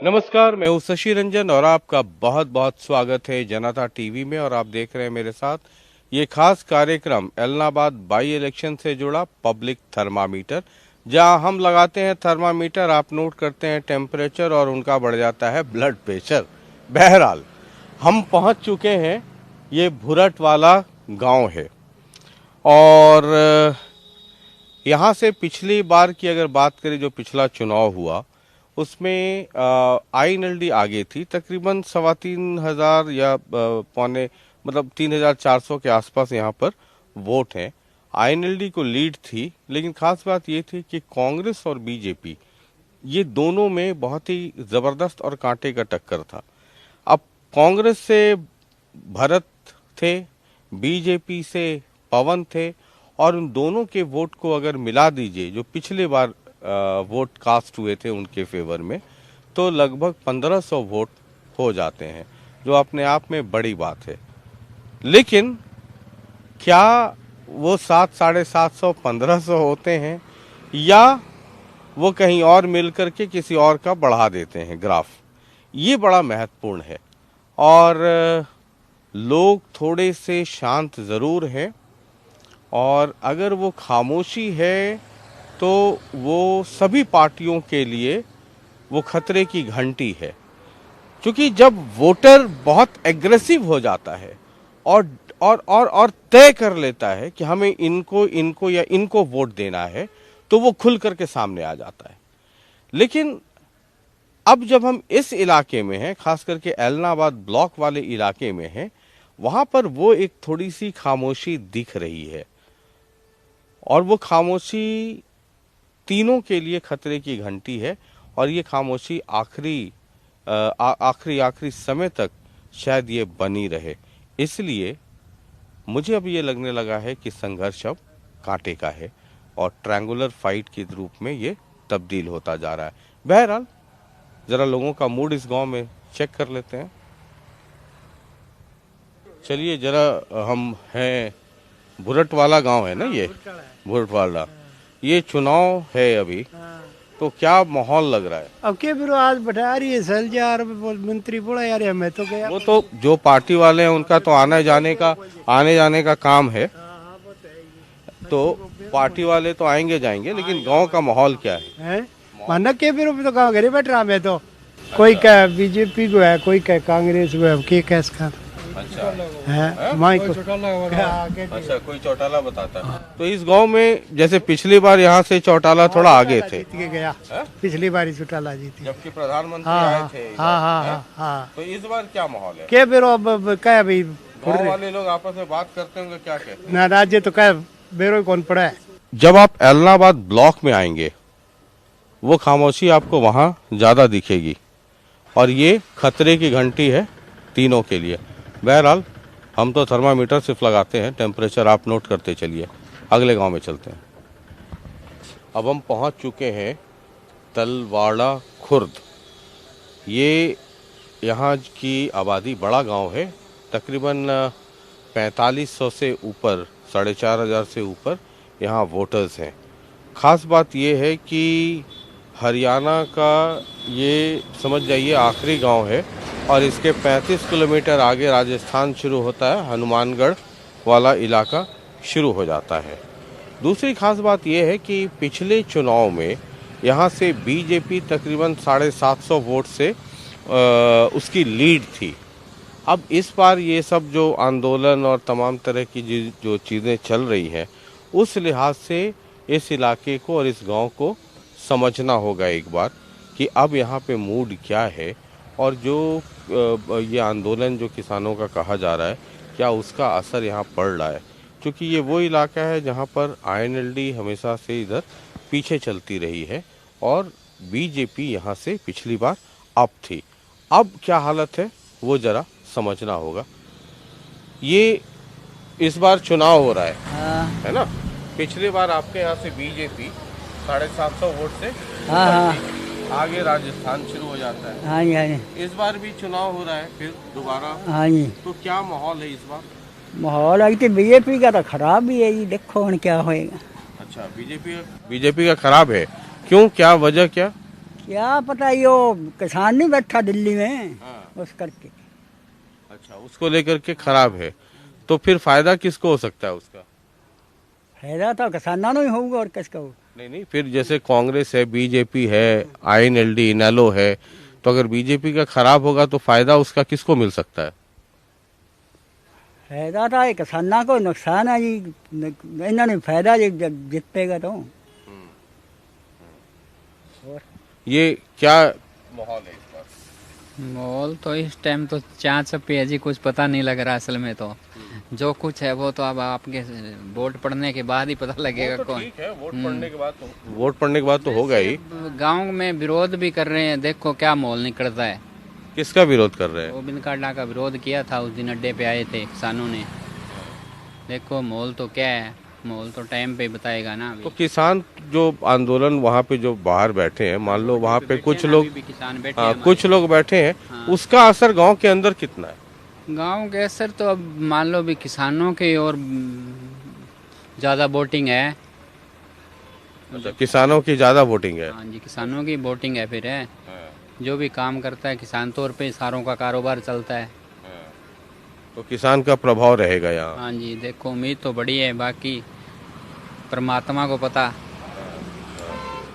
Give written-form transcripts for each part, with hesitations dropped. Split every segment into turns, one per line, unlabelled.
नमस्कार, मैं हूं शशि रंजन और आपका बहुत बहुत स्वागत है जनता टीवी में। और आप देख रहे हैं मेरे साथ ये खास कार्यक्रम एलनाबाद बाई इलेक्शन से जुड़ा पब्लिक थर्मामीटर, जहां हम लगाते हैं थर्मामीटर, आप नोट करते हैं टेम्परेचर और उनका बढ़ जाता है ब्लड प्रेशर। बहरहाल हम पहुंच चुके हैं, ये भुरट वाला गांव है और यहाँ से पिछली बार की अगर बात करें, जो पिछला चुनाव हुआ उसमें INLD आगे थी, तकरीबन 3,500 या पौने मतलब 3,400 के आसपास यहाँ पर वोट हैं। INLD को लीड थी, लेकिन खास बात ये थी कि कांग्रेस और बीजेपी ये दोनों में बहुत ही जबरदस्त और कांटे का टक्कर था। अब कांग्रेस से भरत थे, बीजेपी से पवन थे, और उन दोनों के वोट को अगर मिला दीजिए, जो पिछले बार वोट कास्ट हुए थे उनके फेवर में, तो लगभग 1500 वोट हो जाते हैं, जो अपने आप में बड़ी बात है। लेकिन क्या वो 700, 750, 1500 होते हैं, या वो कहीं और मिलकर के किसी और का बढ़ा देते हैं ग्राफ? ये बड़ा महत्वपूर्ण है। और लोग थोड़े से शांत जरूर हैं, और अगर वो खामोशी है तो वो सभी पार्टियों के लिए वो खतरे की घंटी है। क्योंकि जब वोटर बहुत एग्रेसिव हो जाता है और तय कर लेता है कि हमें इनको या इनको वोट देना है, तो वो खुल करके सामने आ जाता है। लेकिन अब जब हम इस इलाके में हैं, खास करके एलनाबाद ब्लॉक वाले इलाके में हैं, वहां पर वो एक थोड़ी सी खामोशी दिख रही है, और वो खामोशी तीनों के लिए खतरे की घंटी है। और ये खामोशी आखिरी समय तक शायद ये बनी रहे। इसलिए मुझे अब ये लगने लगा है कि संघर्ष अब कांटे का है और ट्रायंगुलर फाइट के रूप में ये तब्दील होता जा रहा है। बहरहाल जरा लोगों का मूड इस गांव में चेक कर लेते हैं। चलिए जरा, हम हैं भुरट वाला गांव है ना, ये भुरट वाला, ये चुनाव है अभी, तो क्या माहौल लग रहा है?
अब के फिर आज बैठा रही है सल यार, मंत्री बोला यार मैं तो गया।
वो तो जो पार्टी वाले हैं उनका तो आने जाने का काम है, तो पार्टी वाले तो आएंगे जाएंगे, लेकिन गांव का माहौल क्या है?
माना के फिर तो गाँव घरे बैठ रहा मैं तो, कोई कह बीजेपी को है, कोई कह कांग्रेस को है, के कैस का।
अच्छा
है माई को
अच्छा, कोई चौटाला बताता है। तो इस गांव में जैसे पिछली बार यहाँ से चौटाला थोड़ा आगे थे,
गया पिछली बार ही चौटाला जीती,
जबकि प्रधानमंत्री आए थे।
हाँ।
तो इस बार क्या माहौल है?
के फिर अब क्या भाई,
गाँव वाले लोग आपस में बात करते होंगे, क्या कहते हैं?
ना राज्य तो क्या बेरो कौन पड़ा है।
जब आप एलनाबाद ब्लॉक में आएंगे, वो खामोशी आपको वहां ज्यादा दिखेगी, और ये खतरे की घंटी है तीनों के लिए। बहरहाल हम तो थर्मामीटर सिर्फ लगाते हैं, टेम्परेचर आप नोट करते चलिए। अगले गांव में चलते हैं। अब हम पहुंच चुके हैं तलवाड़ा खुर्द। ये यहाँ की आबादी बड़ा गांव है, तकरीबन 4500 से ऊपर, 4,500 से ऊपर यहाँ वोटर्स हैं। खास बात ये है कि हरियाणा का ये समझ जाइए आखिरी गांव है, और इसके 35 किलोमीटर आगे राजस्थान शुरू होता है, हनुमानगढ़ वाला इलाका शुरू हो जाता है। दूसरी खास बात यह है कि पिछले चुनाव में यहाँ से बीजेपी तकरीबन 750 वोट से उसकी लीड थी। अब इस बार ये सब जो आंदोलन और तमाम तरह की जो चीज़ें चल रही हैं, उस लिहाज से इस इलाके को और इस गांव को समझना होगा एक बार कि अब यहाँ पे मूड क्या है, और जो ये आंदोलन जो किसानों का कहा जा रहा है, क्या उसका असर यहाँ पड़ रहा है। क्योंकि ये वो इलाका है जहाँ पर INLD हमेशा से इधर पीछे चलती रही है, और बीजेपी यहाँ से पिछली बार अप थी। अब क्या हालत है वो जरा समझना होगा। ये इस बार चुनाव हो रहा है ना? पिछली बार आपके यहाँ से बीजेपी 750 वोट से आगे राजस्थान शुरू हो जाता है।
हाँ जी।
इस बार भी चुनाव हो रहा है फिर दोबारा।
हाँ जी।
तो क्या माहौल है इस बार?
माहौल अभी तो बीजेपी का तो खराब ही है, ये देखो क्या होएगा।
अच्छा, बीजेपी का खराब है। क्यों, क्या वजह क्या?
क्या पता, यो किसान नहीं बैठा दिल्ली में
हाँ।
उस करके।
अच्छा, उसको लेकर के खराब है, तो फिर फायदा किसको हो सकता है उसका?
फायदा तो किसानों ही होगा और किसका हो।
नहीं नहीं, फिर जैसे कांग्रेस है, बीजेपी है, आईएनएलडी इनेलो है, तो अगर बीजेपी का खराब होगा तो फायदा उसका किसको मिल सकता है?
फायदा तो है किसानों को, नुकसान है जी इन्होंने फायदा जी जीतेगा तो।
ये क्या माहौल है इस बार?
माहौल तो इस टाइम तो चांस पे है जी, कुछ पता नहीं लग रहा असल में। तो जो कुछ है वो तो अब आपके वोट पड़ने के बाद ही पता लगेगा
तो
कौन।
ठीक है, वोट पड़ने के बाद तो होगा ही।
गांव में विरोध भी कर रहे हैं, देखो क्या माहौल निकलता है।
किसका विरोध कर रहे हैं?
गोविंद कांडा का विरोध किया था, उस दिन अड्डे पे आए थे किसानों ने। देखो माहौल तो क्या है, माहौल तो टाइम पे बताएगा ना अभी।
तो किसान जो आंदोलन वहाँ पे जो बाहर बैठे हैं, मान लो वहाँ पे कुछ लोग,
अभी भी किसान बैठे
हाँ,
हैं
कुछ लोग बैठे हैं,
हाँ।
उसका असर गांव के अंदर कितना है?
गांव के असर तो अब मान लो भी किसानों के और ज़्यादा वोटिंग है।
अच्छा, किसानों की ज्यादा वोटिंग है।
हाँ जी, किसानों की वोटिंग है फिर है। जो भी काम करता है किसान तौर पे सारों का कारोबार चलता है।
तो किसान का प्रभाव रहेगा यहाँ।
हाँ जी, देखो उम्मीद तो बड़ी है, बाकी परमात्मा को पता।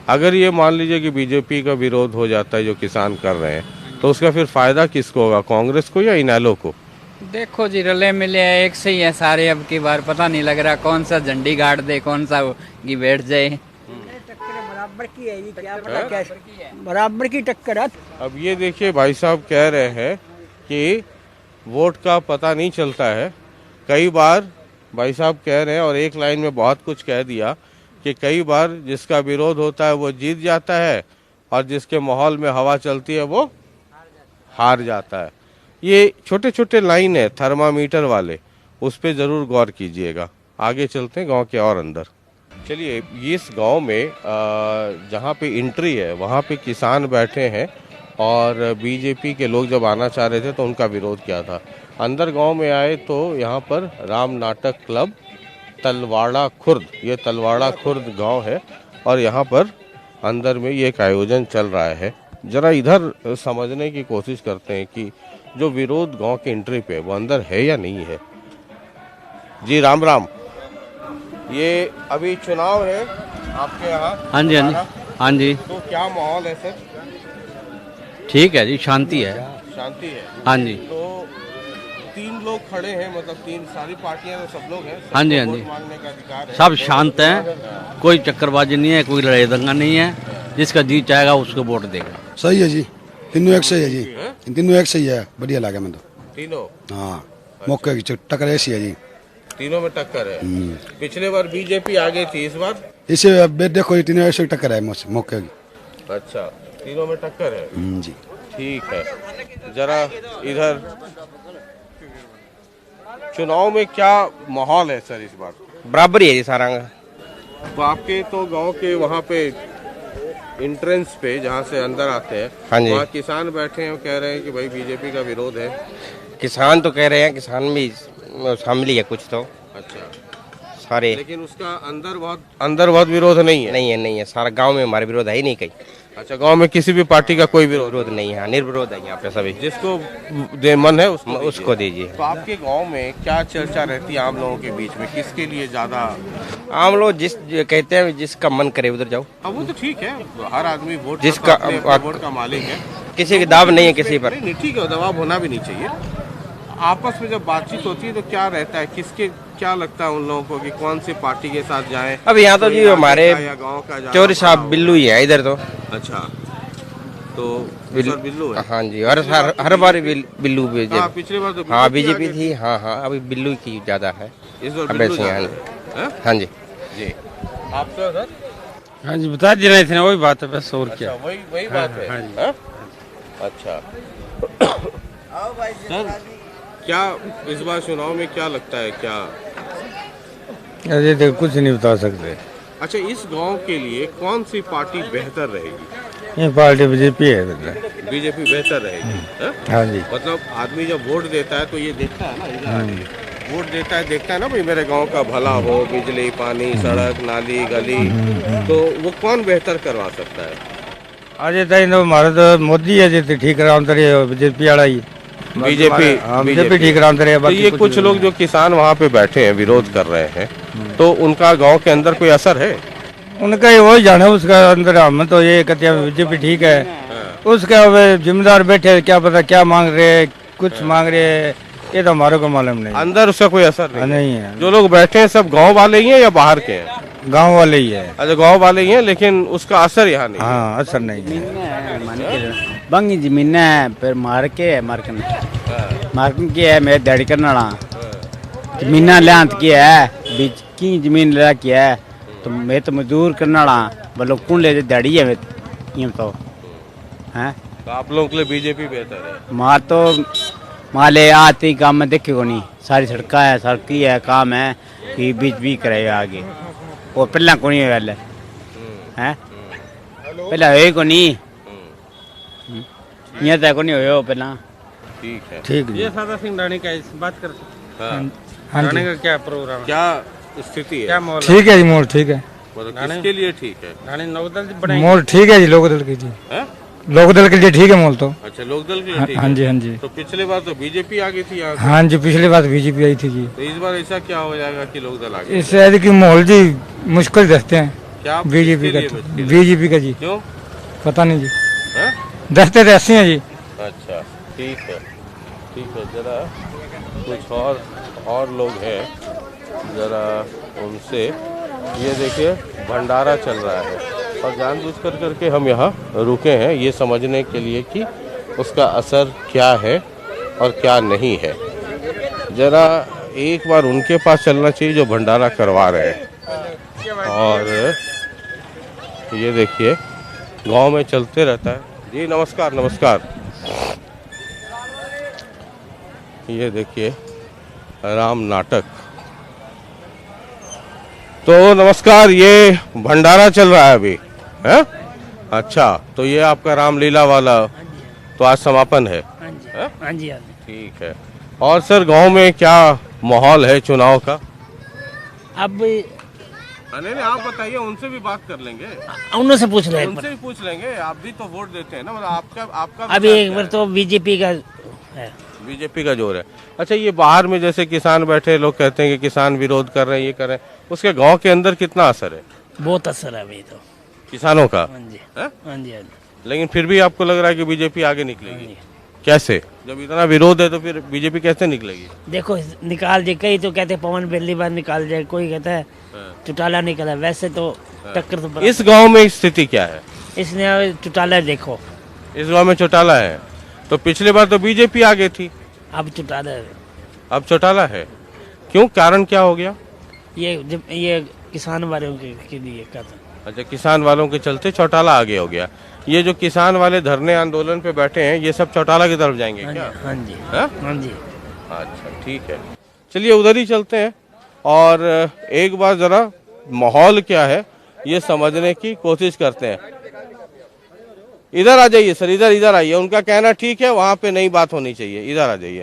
अगर ये मान लीजिए कि बीजेपी का विरोध हो जाता है जो किसान कर रहे हैं, तो उसका फिर फायदा किसको होगा, कांग्रेस को या इनेलो को?
देखो जी, रले मिले एक से ही है सारे। अब की बार पता नहीं लग रहा कौन सा झंडी गाड़ दे, कौन सा की बैठ जाए।
टक्कर बराबर की है जी, क्या पता कैसे बराबर की टक्कर है।
अब ये देखिए, भाई साहब कह रहे हैं कि वोट का पता नहीं चलता है। कई बार भाई साहब कह रहे हैं, और एक लाइन में बहुत कुछ कह दिया, कि कई बार जिसका विरोध होता है वो जीत जाता है, और जिसके माहौल में हवा चलती है वो हार जाता है। ये छोटे छोटे लाइन है थर्मामीटर वाले, उस पर जरूर गौर कीजिएगा। आगे चलते हैं गांव के और अंदर। चलिए, इस गांव में जहां पे एंट्री है वहां पे किसान बैठे हैं, और बीजेपी के लोग जब आना चाह रहे थे तो उनका विरोध किया था। अंदर गांव में आए तो यहाँ पर राम नाटक क्लब तलवाड़ा खुर्द, ये तलवाड़ा खुर्द गांव है, और यहाँ पर अंदर में ये एक आयोजन चल रहा है। जरा इधर समझने की कोशिश करते हैं कि जो विरोध गांव के एंट्री पे वो अंदर है या नहीं है। जी राम राम। ये अभी चुनाव है आपके यहाँ?
हाँ जी, हाँ जी, हाँ जी,
तो क्या माहौल है सर?
ठीक है जी, शांति है।
शांति है।
हाँ जी,
तो 3 लोग खड़े हैं, मतलब 3 सारी पार्टियां तो सब लोग हैं,
हाँ जी,
सबको
हाँ
वोट
जी,
मांगने का अधिकार है।
सब शांत हैं, कोई चक्करबाजी नहीं है, कोई लड़ाई दंगा नहीं है। जिसका जी चाहेगा उसको वोट देगा।
सही है जी, तीनों एक सही है जी, तीनों एक सही है, बढ़िया लगा मैं तो।
तीनों?
हाँ, मौके की टक्कर ऐसी है जी।
तीनों में टक्कर है। पिछले बार बीजेपी आगे थी, इस बार?
इसे देखो ये तीनों ऐसे टक्कर है मौके की।
अच्छा, तीनों में टक्कर है।
जी,
ठीक है। जरा इधर चुनाव में क्या माहौल है सर इस बार?
बराबर ही है जी सारा।
तो आपके तो गांव के वहाँ पे एंट्रेंस पे जहाँ से अंदर आते हैं,
हाँ जी।
वहाँ किसान बैठे हैं, कह रहे हैं कि भाई बीजेपी का विरोध है।
किसान तो कह रहे हैं, किसान भी शामिल ही है कुछ तो।
अच्छा,
सारे
लेकिन उसका अंदर बहुत विरोध नहीं है।
नहीं है सारा गांव में हमारे विरोध है ही नहीं कहीं।
अच्छा, गांव में किसी भी पार्टी का कोई विरोध
नहीं है, निर्विरोध है यहाँ पे सभी।
जिसको मन है
उसको दीजिए।
तो आपके गांव में क्या चर्चा रहती है आम लोगों के बीच में, किसके लिए ज्यादा?
आम लोग जिस कहते हैं जिसका मन करे उधर जाओ।
अब वो तो ठीक है, हर आदमी वोट
जिसका
वोट का मालिक है,
किसी की दाव नहीं है किसी पर।
नहीं, ठीक है, दबाव होना भी नहीं चाहिए। आपस में जब बातचीत होती है तो क्या रहता है, किसके क्या लगता है उन लोगों को कि कौन सी पार्टी के साथ जाएं?
अब यहाँ तो जी हमारे
गाँव का
चौधरी साहब बिल्लू ही है इधर तो।
अच्छा, तो सर बिल्लू है?
हाँ जी, हर बार बिल्लू
पिछली बार तो
हाँ बीजेपी थी। हाँ, अभी बिल्लू की ज्यादा है
इस बार
अब
बिल्लू
ऐसे
ज्यादा
हैं।
है?
हाँ जी
जी। आपका सर?
हाँ जी, बता दे रहे थे, वही बात है बस, और क्या।
अच्छा, वही बात है।
हाँ जी।
हाँ? अच्छा। सर, क्या इस बार चुनाव में क्या लगता है, क्या?
अरे देखो, कुछ नहीं बता सकते।
अच्छा, इस गांव के लिए कौन सी पार्टी बेहतर रहेगी?
ये पार्टी बीजेपी है।
बीजेपी बेहतर रहेगी। हाँ?
हाँ जी,
मतलब आदमी जब वोट देता है तो ये देखता है ना, इधर आके वोट देखता है ना भाई, मेरे गांव का भला हो, बिजली, पानी, सड़क, नाली, गली, तो वो कौन बेहतर करवा सकता है?
अजय ताई तो हमारे तो मोदी है जी ठीक राम तरे बीजेपी वाला ही बीजेपी ठीक राम तरे।
तो ये कुछ लोग जो किसान वहाँ पे बैठे हैं विरोध कर रहे हैं, तो उनका गांव के अंदर कोई असर है?
उनका ही वही जाने उसका अंदर। हम तो ये कहते हैं बीजेपी ठीक है, उसका जिम्मेदार बैठे क्या पता क्या मांग रहे, कुछ मांग रहे, ये तो हमारे को मालूम नहीं।
अंदर उसका कोई असर
नहीं है।
जो लोग बैठे हैं सब गांव वाले ही हैं या बाहर के हैं?
गांव वाले ही है।
अच्छा, गांव वाले ही हैं, लेकिन उसका असर यहाँ नहीं।
हाँ, असर नहीं है।
बंगी जमीन है, फिर मार्किंग की है, मेरे डैडी करने वाला जमीन लियांत की है, बीच की जमीन लिया की है, तो मैं तो मजदूर करने वाला बोलो कौन ले डैडी है ये तो हैं।
तो आप लोगों के लिए बीजेपी बेहतर है?
मार तो माले आते काम में देखे को नहीं, सारी सड़का है, सड़की है, काम है कि बीच भी करेगा आगे। वो पहला को नहीं है पहला हो को नहीं, यहाँ तक को नहीं हो पहला।
ठीक है,
ठीक
ये सादा सिंह रानी का बात कर
हाँ।
रानी का क्या प्रोग्राम,
क्या स्थिति है?
क्या मोल
ठीक है जी, मोल ठीक है।
मतलब किसके लिए ठीक है?
रानी नवदल
मोल ठीक है जी, लोकदल के जी,
हैं?
लोकदल के लिए ठीक है मोल तो।
अच्छा, लोकदल के लिए ठीक
हाँ
है।
जी, हाँ जी,
तो पिछले बार तो बीजेपी आ गई थी यहाँ से।
हाँ जी, पिछली बार बीजेपी आई थी जी।
तो इस बार ऐसा क्या हो जाएगा कि लोकदल आ गई?
इससे यदि कि माहौल जी मुश्किल दसते हैं
क्या
बीजेपी
किसके
का,
लिए मुश्किल है?
बीजेपी का जी
क्यों?
पता नहीं जी,
हैं?
दसते तो ऐसे हैं जी।
अच्छा, ठीक है, ठीक है। जरा कुछ और लोग हैं, जरा उनसे। ये देखिए भंडारा चल रहा है और जानबूझ करके हम यहाँ रुके हैं ये समझने के लिए कि उसका असर क्या है और क्या नहीं है। जरा एक बार उनके पास चलना चाहिए जो भंडारा करवा रहे हैं। और ये देखिए गांव में चलते रहता है। जी नमस्कार, नमस्कार। ये देखिए राम नाटक। तो नमस्कार, ये भंडारा चल रहा है अभी, है? अच्छा, तो ये आपका रामलीला वाला तो आज समापन है?
हाँ जी,
ठीक है। और सर गांव में क्या माहौल है चुनाव का?
अब
नहीं, आप बताइए, उनसे भी बात कर लेंगे,
उनसे पूछ रहे
उनसे भी पूछ लेंगे। आप भी तो वोट देते हैं ना, मतलब आपका
अभी एक बार तो बीजेपी का है,
बीजेपी का जोर है। अच्छा, ये बाहर में जैसे किसान बैठे, लोग कहते हैं कि किसान विरोध कर रहे हैं, ये कर रहे हैं, उसके गांव के अंदर कितना असर है
बहुत असर है अभी तो
किसानों का?
हाँ जी,
है?
हाँ जी, हाँ जी।
लेकिन फिर भी आपको लग रहा है कि बीजेपी आगे निकलेगी? कैसे? जब इतना विरोध है तो फिर बीजेपी कैसे निकलेगी?
देखो निकाल जाए, कई तो कहते पवन पहली बार निकाल जाए, कोई कहता है चौटाला निकला, वैसे तो टक्कर तो
इस गांव में स्थिति क्या है?
इसने चौटाला देखो,
इस गांव में चौटाला है, तो पिछले बार तो बीजेपी आगे थी,
अब चौटाला है।
अब चौटाला है। क्यों, कारण क्या हो गया?
ये किसान वालों के लिए कहता।
अच्छा, किसान वालों के चलते चौटाला आगे हो गया। ये जो किसान वाले धरने आंदोलन पे बैठे हैं, ये सब चौटाला की तरफ जाएंगे क्या?
हाँ जी,
हाँ?
हाँ जी।
अच्छा, ठीक है, चलिए उधर ही चलते हैं और एक बार जरा माहौल क्या है ये समझने की कोशिश करते हैं। इधर आ जाइए सर, इधर आइए। उनका कहना ठीक है, वहाँ पे नई बात होनी चाहिए। इधर आ जाइए।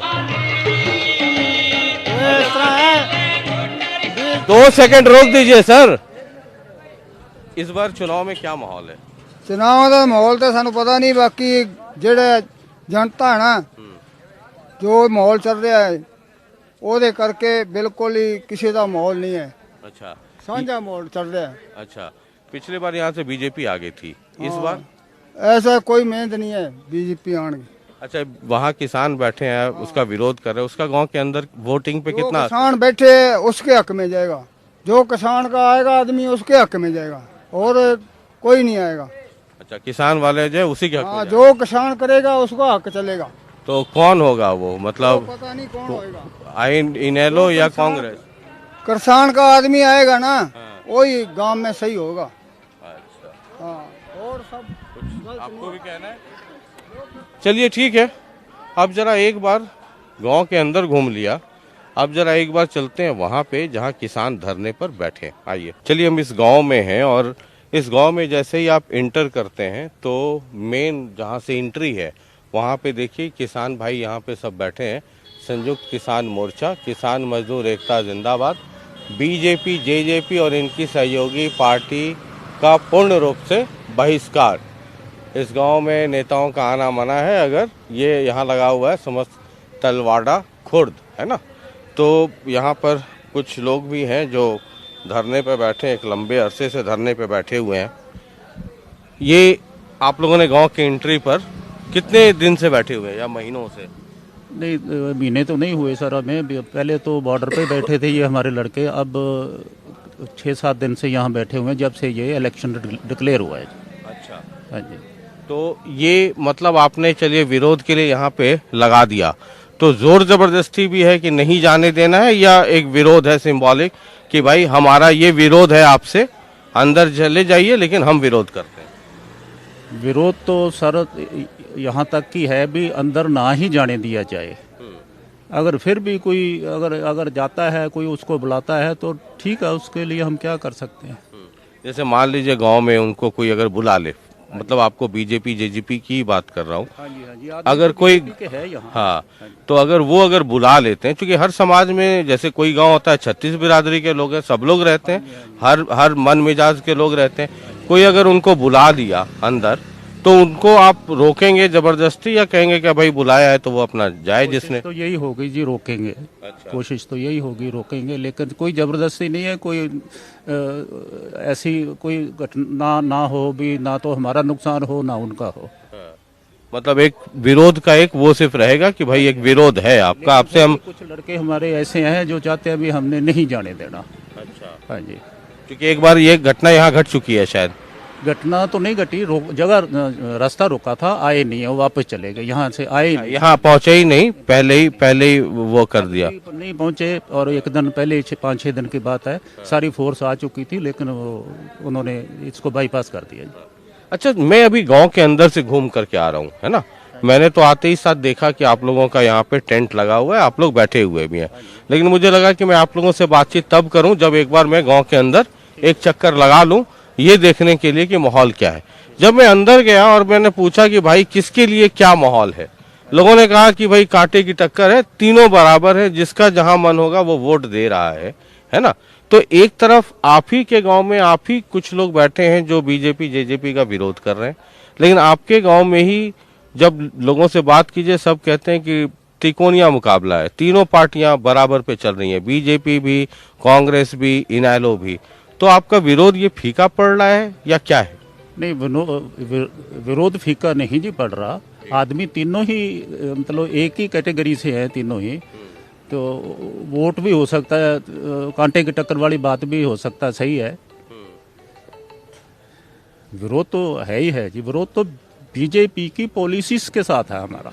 2 सेकंड रोक दीजिए सर। इस बार चुनाव में क्या माहौल है?
चुनाव का माहौल तो सानू पता नहीं, बाकी जेड़ा जनता है ना, जो माहौल चल रहा है ਉਹਦੇ करके बिल्कुल ही किसी का माहौल नहीं है।
अच्छा,
साझा माहौल चल रहा है।
अच्छा, पिछले बार यहाँ से बीजेपी आ गई थी, इस बार
ऐसा कोई मेहनत नहीं है बीजेपी आने की।
अच्छा, वहाँ किसान बैठे हैं, उसका विरोध कर रहे हैं, उसका गांव के अंदर वोटिंग पे
जो
कितना?
किसान बैठे उसके हक में जाएगा, जो किसान का आएगा आदमी उसके हक में जाएगा, और कोई नहीं आएगा।
अच्छा, किसान वाले जो है उसी के हक
हाँ,
में
जो किसान करेगा उसका हक चलेगा।
तो कौन होगा वो, मतलब
पता नहीं कौन होएगा,
इनेलो या कांग्रेस?
किसान का आदमी आएगा ना, वही गांव में सही होगा।
अच्छा,
हाँ, और सब
आपको भी कहना है? चलिए ठीक है, अब जरा एक बार गांव के अंदर घूम लिया, अब जरा एक बार चलते हैं वहाँ पे जहाँ किसान धरने पर बैठे। आइए, चलिए हम इस गांव में हैं और इस गांव में जैसे ही आप इंटर करते हैं तो मेन जहाँ से एंट्री है वहाँ पे देखिए किसान भाई यहाँ पे सब बैठे हैं। संयुक्त किसान मोर्चा, किसान मजदूर एकता जिंदाबाद, बीजेपी, जेजेपी और इनकी सहयोगी पार्टी का पूर्ण रूप से बहिष्कार। इस गांव में नेताओं का आना मना है। अगर ये यहाँ लगा हुआ है समस्त तलवाड़ा खुर्द, है ना, तो यहाँ पर कुछ लोग भी हैं जो धरने पे बैठे, एक लंबे अरसे से धरने पे बैठे हुए हैं। ये आप लोगों ने गांव के एंट्री पर कितने दिन से बैठे हुए हैं या महीनों से?
नहीं, महीने तो नहीं हुए सर, हमें पहले तो बॉर्डर पे बैठे थे ये हमारे लड़के, अब 6-7 दिन से यहाँ बैठे हुए हैं जब से ये इलेक्शन डिक्लेयर हुआ है।
अच्छा,
हाँ जी।
तो ये मतलब आपने चलिए विरोध के लिए यहाँ पे लगा दिया, तो जोर जबरदस्ती भी है कि नहीं जाने देना है, या एक विरोध है सिंबॉलिक कि भाई हमारा ये विरोध है आपसे, अंदर चले जाइए लेकिन हम विरोध करते हैं?
विरोध तो सर यहाँ तक की है भी अंदर ना ही जाने दिया जाए। अगर फिर भी कोई अगर जाता है, कोई उसको बुलाता है तो ठीक है, उसके लिए हम क्या कर सकते हैं।
जैसे मान लीजिए गांव में उनको कोई अगर बुला ले, मतलब आपको बीजेपी जेजेपी की बात कर रहा हूँ,
हाँ जी,
अगर कोई
है यहाँ,
हाँ, तो अगर बुला लेते हैं, क्योंकि हर समाज में जैसे कोई गांव होता है 36 बिरादरी के लोग हैं, सब लोग रहते हैं, हर मन मिजाज के लोग रहते हैं, कोई अगर उनको बुला लिया अंदर तो उनको आप रोकेंगे जबरदस्ती, या कहेंगे कि भाई बुलाया है तो वो अपना जाए जिसने?
तो यही होगी जी, रोकेंगे। अच्छा। कोशिश तो यही होगी, रोकेंगे, लेकिन कोई जबरदस्ती नहीं है, कोई ऐसी कोई घटना ना हो भी, ना तो हमारा नुकसान हो ना उनका हो।
मतलब एक विरोध का एक वो सिर्फ रहेगा कि भाई एक विरोध है आपका, आपसे हम
कुछ लड़के हमारे ऐसे हैं जो चाहते हैं भी हमने नहीं जाने देना।
अच्छा,
हाँ जी।
क्योंकि एक बार ये घटना यहाँ घट चुकी है शायद।
घटना तो नहीं घटी, जगह रास्ता रोका था, आए नहीं है, वो वापस चले गए, यहाँ से आए नहीं,
यहाँ पहुँचे ही नहीं, पहले ही वो कर दिया,
नहीं पहुँचे। और एक दिन पहले 5-6 दिन की बात है, सारी फोर्स आ चुकी थी, लेकिन उन्होंने इसको बाईपास कर दिया।
अच्छा, मैं अभी गांव के अंदर से घूम करके आ रहा हूँ, है ना, मैंने तो आते ही साथ देखा कि आप लोगों का यहाँ पे टेंट लगा हुआ है, आप लोग बैठे हुए भी हैं, लेकिन मुझे लगा कि मैं आप लोगों से बातचीत तब करूँ जब एक बार मैं गाँव के अंदर एक चक्कर लगा लूँ, ये देखने के लिए कि माहौल क्या है। जब मैं अंदर गया और मैंने पूछा कि भाई किसके लिए क्या माहौल है, लोगों ने कहा कि भाई कांटे की टक्कर है, तीनों बराबर है, जिसका जहां मन होगा वो वोट दे रहा है ना। तो एक तरफ आप ही के गांव में आप ही कुछ लोग बैठे हैं जो बीजेपी जेजेपी का विरोध कर रहे हैं, लेकिन आपके गांव में ही जब लोगों से बात कीजिए सब कहते हैं कि त्रिकोणीय मुकाबला है, तीनों पार्टियां बराबर पे चल रही है, बीजेपी भी, कांग्रेस भी, इनेलो भी। तो आपका विरोध ये फीका पड़ रहा है या क्या है?
नहीं, विरोध फीका नहीं जी पड़ रहा, आदमी तीनों ही मतलब एक ही कैटेगरी से हैं तीनों ही, तो वोट भी हो सकता है, कांटे की टक्कर वाली बात भी हो सकता है, सही है। विरोध तो है ही है जी, विरोध तो बीजेपी की पॉलिसीज के साथ है हमारा,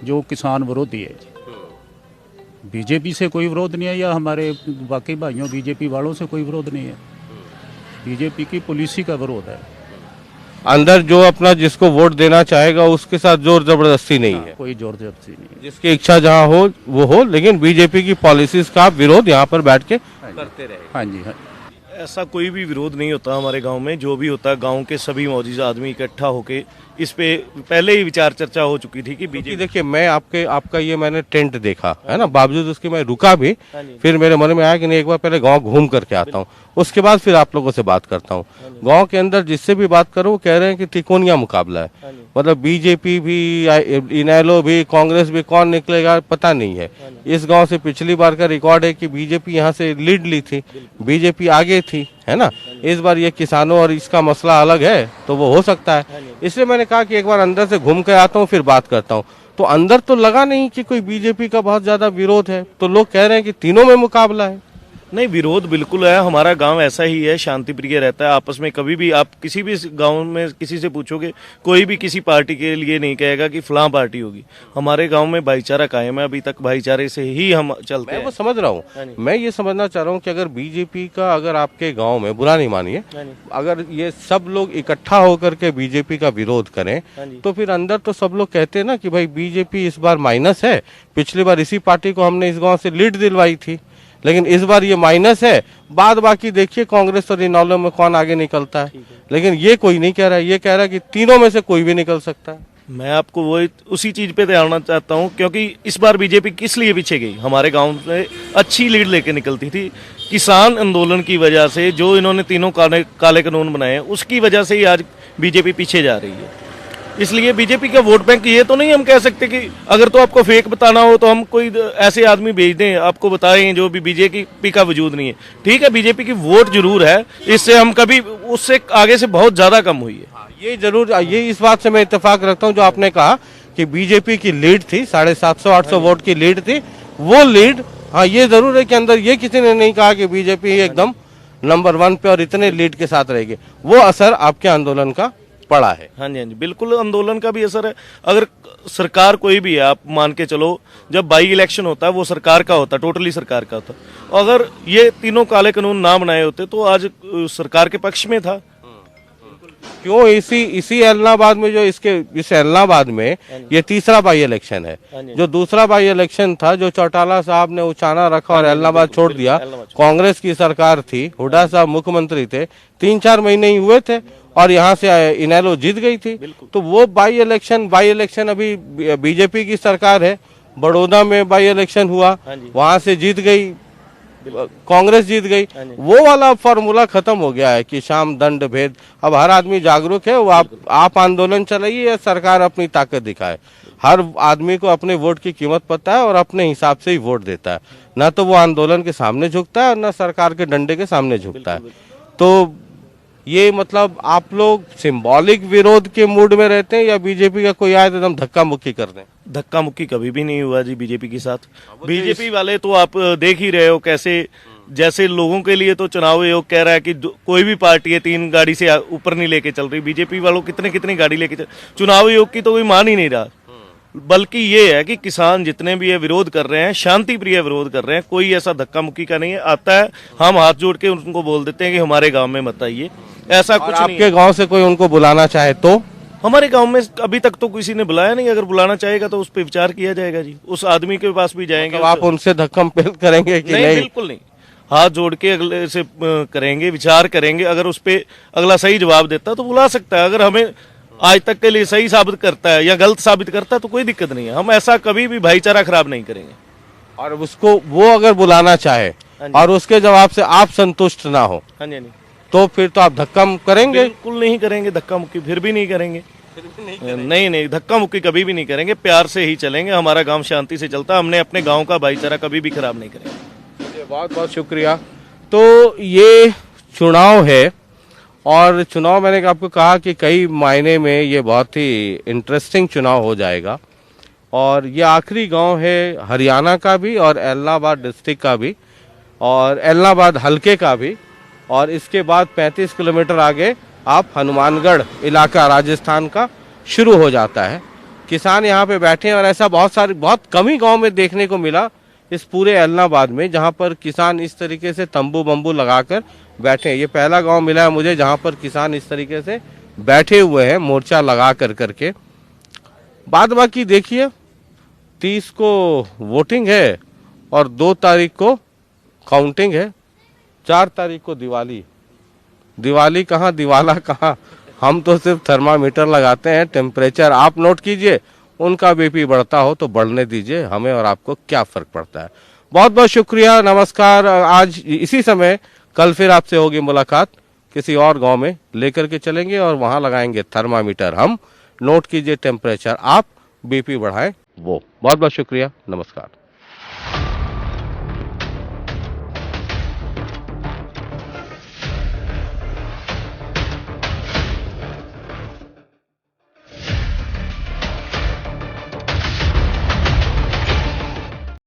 जो किसान विरोधी है जी। बीजेपी से कोई विरोध नहीं है, या हमारे बाकी भाइयों बीजेपी वालों से कोई विरोध नहीं है, बीजेपी की पॉलिसी का विरोध है।
अंदर जो अपना जिसको वोट देना चाहेगा उसके साथ जोर जबरदस्ती नहीं है,
कोई जोर जबरदस्ती नहीं है,
जिसकी इच्छा जहाँ हो वो हो, लेकिन बीजेपी की पॉलिसीज का विरोध यहाँ पर बैठ के करते रहे।
हाँ जी, हाँ।
ऐसा कोई भी विरोध नहीं होता हमारे गांव में, जो भी होता है गांव के सभी मौजूदा आदमी इकट्ठा होके इस पे पहले ही विचार चर्चा हो चुकी थी कि बीजेपी।
देखिए, मैं आपका ये मैंने टेंट देखा है ना, बावजूद उसके मैं रुका भी, फिर मेरे मन में आया कि नहीं एक बार पहले गांव घूम करके आता हूँ, उसके बाद फिर आप लोगों से बात करता हूँ। गांव के अंदर जिससे भी बात करो वो कह रहे हैं कि त्रिकोणीय मुकाबला है, मतलब बीजेपी भी, इनेलो भी, कांग्रेस भी, कौन निकलेगा पता नहीं है। इस गांव से पिछली बार का रिकॉर्ड है कि बीजेपी यहाँ से लीड ली थी, बीजेपी आगे थी, है ना। इस बार ये किसानों और इसका मसला अलग है, तो वो हो सकता है, इसलिए मैंने कहा कि एक बार अंदर से घूम कर आता हूँ फिर बात करता हूँ। तो अंदर तो लगा नहीं कि कोई बीजेपी का बहुत ज्यादा विरोध है, तो लोग कह रहे हैं कि तीनों में मुकाबला है।
नहीं, विरोध बिल्कुल है, हमारा गांव ऐसा ही है, शांति प्रिय रहता है आपस में। कभी भी आप किसी भी गांव में किसी से पूछोगे, कोई भी किसी पार्टी के लिए नहीं कहेगा कि फलां पार्टी होगी। हमारे गांव में भाईचारा कायम है, अभी तक भाईचारे से ही हम चलते हैं।
मैं वो समझ रहा हूँ, मैं ये समझना चाह रहा हूँ कि अगर बीजेपी का, अगर आपके गाँव में, बुरा नहीं मानिए, अगर ये सब लोग इकट्ठा होकर के बीजेपी का विरोध करें, तो फिर अंदर तो सब लोग कहते हैं ना कि भाई बीजेपी इस बार माइनस है, पिछली बार इसी पार्टी को हमने इस गाँव से लीड दिलवाई थी, लेकिन इस बार ये माइनस है, बाद बाकी देखिए कांग्रेस और इनेलो में कौन आगे निकलता है। लेकिन ये कोई नहीं कह रहा है, ये कह रहा है कि तीनों में से कोई भी निकल सकता है।
मैं आपको वो उसी चीज पे ध्यान चाहता हूँ, क्योंकि इस बार बीजेपी किस लिए पीछे गई, हमारे गांव से अच्छी लीड लेके निकलती थी। किसान आंदोलन की वजह से जो इन्होंने तीनों काले कानून बनाए, उसकी वजह से ही आज बीजेपी पीछे जा रही है। इसलिए बीजेपी का वोट बैंक ये तो नहीं हम कह सकते कि अगर तो आपको फेक बताना हो तो हम कोई ऐसे आदमी भेज दें आपको बताएं जो भी बीजेपी का वजूद नहीं है। ठीक है, बीजेपी की वोट जरूर है, इससे हम कभी उससे आगे से बहुत ज्यादा कम हुई है।
ये जरूर, ये इस बात से मैं इत्तेफाक रखता हूँ जो आपने कहा कि बीजेपी की लीड थी, 750-800 वोट की लीड थी, वो लीड, हाँ ये जरूर है कि अंदर ये किसी ने नहीं कहा कि बीजेपी एकदम नंबर 1 पे और इतने लीड के साथ रहेगी। वो असर आपके आंदोलन का पड़ा है।
हाँ जी, हाँ जी, बिल्कुल आंदोलन का भी असर है। अगर सरकार कोई भी है, आप मान के चलो जब बाई इलेक्शन होता है वो सरकार का होता है, टोटली सरकार का होता है। अगर ये तीनों काले कानून ना बनाए होते तो आज सरकार के पक्ष में था।
क्यों इसी इलाहाबाद में, जो इस इलाहाबाद में ये तीसरा बाई इलेक्शन है। जो दूसरा बाई इलेक्शन था, जो चौटाला साहब ने उचाना रखा और इलाहाबाद छोड़ दिया, कांग्रेस की सरकार थी, हुड्डा साहब मुख्यमंत्री थे, 3-4 महीने ही हुए थे और यहाँ से इनेलो जीत गई थी। तो वो बाई इलेक्शन अभी बीजेपी की सरकार है। बड़ौदा में बाई इलेक्शन हुआ, वहां से जीत गई कांग्रेस, जीत गई। वो वाला फॉर्मूला खत्म हो गया है कि शाम दंड भेद। अब हर आदमी जागरूक है, वो आप आंदोलन चलाइए या सरकार अपनी ताकत दिखाए। हर आदमी को अपने वोट की कीमत पता है और अपने हिसाब से ही वोट देता है। ना तो वो आंदोलन के सामने झुकता है और ना सरकार के डंडे के सामने झुकता है। तो ये मतलब आप लोग सिंबॉलिक विरोध के मूड में रहते हैं या बीजेपी का कोई आए तो एकदम धक्का मुक्की कर दें?
धक्का मुक्की कभी भी नहीं हुआ जी बीजेपी के साथ। बीजेपी वाले तो आप देख ही रहे हो कैसे, जैसे लोगों के लिए तो चुनाव आयोग कह रहा है कि कोई भी पार्टी है 3 गाड़ी से ऊपर नहीं लेके चल रही। बीजेपी वालों कितनी गाड़ी लेके चल, चुनाव आयोग की तो कोई मान ही नहीं रहा। बल्कि ये है कि किसान जितने भी ये विरोध कर रहे हैं, शांति प्रिय विरोध कर रहे हैं, कोई ऐसा धक्का मुक्की का नहीं है। आता है हम हाथ जोड़ के उनको बोल देते हैं कि हमारे गांव में मत आइए, ऐसा कुछ नहीं।
आपके गांव से कोई उनको बुलाना चाहे तो?
हमारे गांव में अभी तक तो किसी ने बुलाया नहीं। अगर बुलाना चाहेगा तो उस पर विचार किया जाएगा जी, उस आदमी के पास भी जाएंगे।
तो आप उनसे धक्का करेंगे कि नहीं?
बिल्कुल नहीं, हाथ जोड़ के अगले से करेंगे, विचार करेंगे। अगर उस पे अगला सही जवाब देता तो बुला सकता है। अगर हमें आज तक के लिए सही साबित करता है या गलत साबित करता है तो कोई दिक्कत नहीं है। हम ऐसा कभी भी भाईचारा खराब नहीं करेंगे।
और उसको वो अगर बुलाना चाहे और उसके जवाब से आप संतुष्ट ना हो,
हाँ जी,
तो फिर तो आप धक्का करेंगे?
बिल्कुल नहीं करेंगे धक्का मुक्की, फिर भी नहीं करेंगे। नहीं, धक्का मुक्की कभी भी नहीं करेंगे। प्यार से ही चलेंगे। हमारा गांव शांति से चलता, हमने अपने गांव का भाईचारा कभी भी खराब नहीं करेंगे।
बहुत बहुत शुक्रिया। तो ये चुनाव है और चुनाव मैंने आपको कहा कि कई मायने में ये बहुत ही इंटरेस्टिंग चुनाव हो जाएगा। और ये आखिरी गांव है हरियाणा का भी और इलाहाबाद डिस्ट्रिक्ट का भी और इलाहाबाद हलके का भी। और इसके बाद 35 किलोमीटर आगे आप हनुमानगढ़ इलाका राजस्थान का शुरू हो जाता है। किसान यहाँ पे बैठे हैं और ऐसा बहुत कम ही गाँव में देखने को मिला इस पूरे इलाहाबाद में जहाँ पर किसान इस तरीके से तंबू बम्बू लगाकर बैठे हैं। ये पहला गांव मिला है मुझे जहाँ पर किसान इस तरीके से बैठे हुए हैं मोर्चा लगा करके। बाद बाकी देखिए 30 को वोटिंग है और 2 तारीख को काउंटिंग है, 4 तारीख को दिवाली कहाँ, दिवाला कहाँ। हम तो सिर्फ थर्मामीटर लगाते हैं, टेम्परेचर आप नोट कीजिए, उनका बीपी बढ़ता हो तो बढ़ने दीजिए, हमें और आपको क्या फर्क पड़ता है। बहुत बहुत शुक्रिया, नमस्कार। आज इसी समय कल फिर आपसे होगी मुलाकात, किसी और गांव में लेकर के चलेंगे और वहां लगाएंगे थर्मामीटर हम, नोट कीजिए टेम्परेचर आप, बीपी बढ़ाएं वो। बहुत बहुत शुक्रिया, नमस्कार।